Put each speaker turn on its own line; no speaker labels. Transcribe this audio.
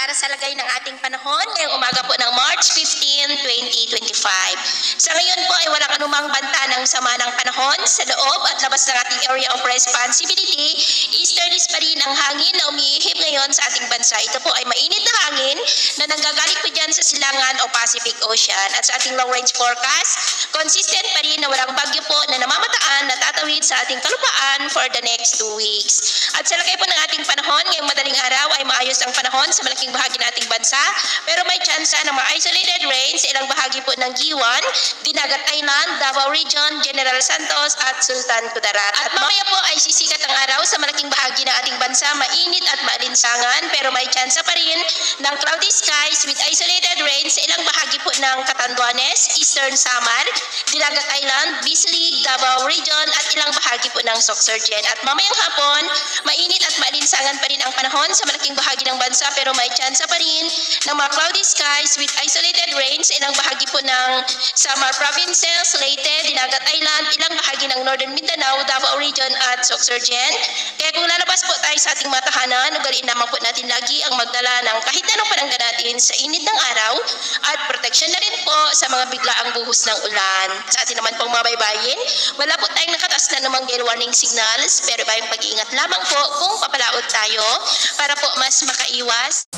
para sa lagay ng ating panahon ngayong umaga po ng March 15, 2025. Sa ngayon po ay walang anumang banta ng sama ng panahon sa loob at labas ng ating area of responsibility. Easterlies pa rin ang hangin na umiihip ngayon sa ating bansa. Ito po ay mainit na hangin na nanggagaling po dyan sa silangan o Pacific Ocean. At sa ating long range forecast, consistent pa rin na walang bagyo po na namamataan na tatawid sa ating kalupaan for the next 2 weeks. At sa lagay po ng ating panahon ngayong madaling araw ay maayos ang panahon sa malaking bahagi ng ating bansa, pero may tsansa ng mga isolated rain sa ilang bahagi po ng Giwan, Dinagat Island, Davao Region, General Santos at Sultan Kudarat. At mamaya po ay sisikat ang araw sa malaking bahagi ng ating bansa, mainit at maalinsangan, pero may tsansa pa rin ng cloudy skies with isolated rain sa ilang bahagi po ng Catanduanes, Eastern Samar, Dinagat Island, Bislig, Davao Region at ilang bahagi po ng Sorsogon. At mamayang hapon, mainit at maalinsangan pa rin ang panahon sa malaking bahagi ng bansa, pero may tsansa pa rin ng mga cloudy skies with isolated rain sa ilang bahagi po ng Samar Provinces, Leyte, Dinagat Island, ilang bahagi ng Northern Mindanao, Davao Region at Sorsogon. Kaya kung lalabas po tayo sa ating matahanan, ugaliin naman po natin lagi ang magdala ng kahit anong panangga natin sa init ng araw at proteksyon na rin po sa mga biglaang buhos ng ulan. Sa atin naman pong mga baybayin, wala po tayong nakatas na namang gale warning signals, pero bayang pag-iingat lamang po kung papalaot tayo para po mas makaiwas